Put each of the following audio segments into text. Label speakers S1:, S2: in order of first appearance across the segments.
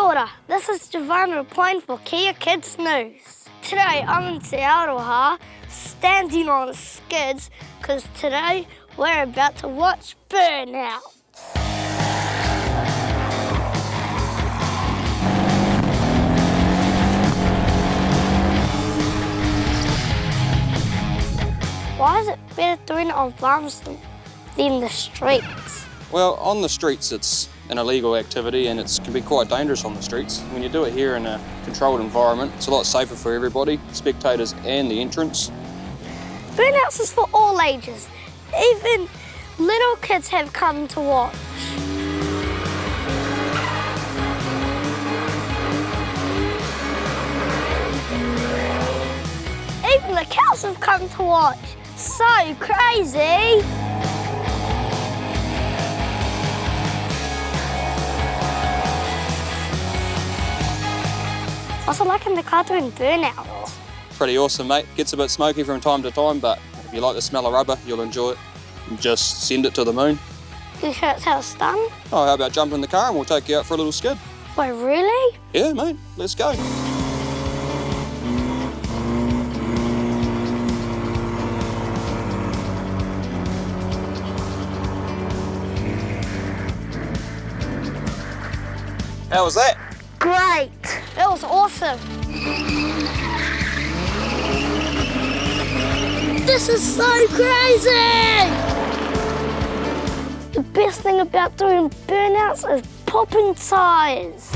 S1: ora, this is Jahvarn reporting for Kia Kids News. Today I'm in Te Aroha, standing on skids, because today we're about to watch Burnout. Why is it better doing it on farms than the streets?
S2: Well, on the streets it's an illegal activity and it can be quite dangerous on the streets. When you do it here in a controlled environment, it's a lot safer for everybody, spectators and the entrants.
S1: Burnouts is for all ages. Even little kids have come to watch. Even the cows have come to watch. So crazy! What's it like in the car doing Burnout?
S2: Pretty awesome, mate. Gets a bit smoky from time to time, but if you like the smell of rubber, you'll enjoy it. And just send it to the moon.
S1: Can you show us how it's done?
S2: Oh, how about jump in the car and we'll take you out for a little skid?
S1: Wait, really?
S2: Yeah, mate, let's go. How was that?
S1: Great! It was awesome. This is so crazy! The best thing about doing burnouts is popping tyres.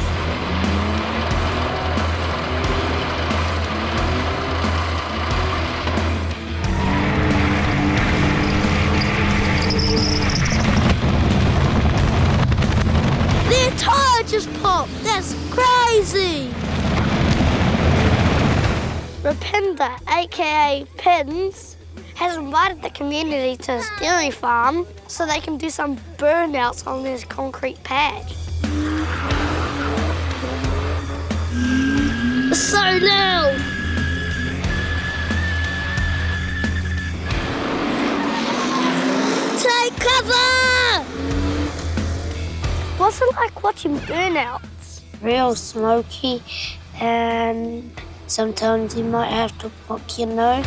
S1: Their tyre just popped. That's crazy. Rapinda, aka Pins, has invited the community to his dairy farm so they can do some burnouts on this concrete pad. It's so loud. Take cover! What's it like watching burnouts?
S3: Real smoky, and sometimes you might have to block your nose.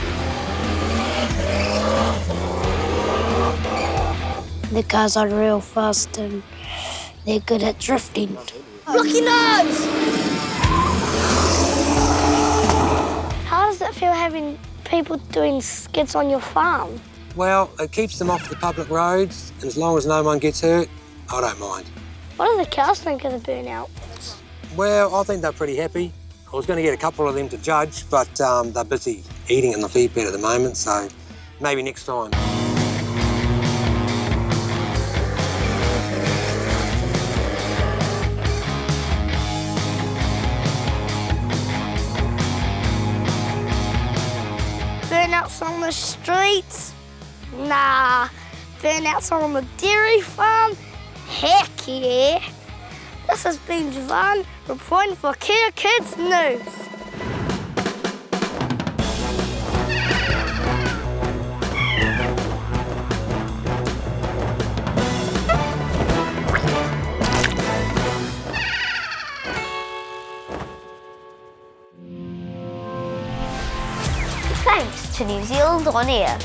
S3: The cars are real fast and they're good at drifting.
S1: Block your nose! How does it feel having people doing skids on your farm?
S4: Well, it keeps them off the public roads, and as long as no one gets hurt, I don't mind.
S1: What do the cows think of the burnout?
S4: Well, I think they're pretty happy. I was going to get a couple of them to judge, but they're busy eating in the feed bed at the moment, so maybe next time.
S1: Burnouts on the streets? Nah. Burnouts on the dairy farm? Heck yeah. This has been Jahvarn reporting for Kia Kids News.
S5: Thanks to New Zealand On Air.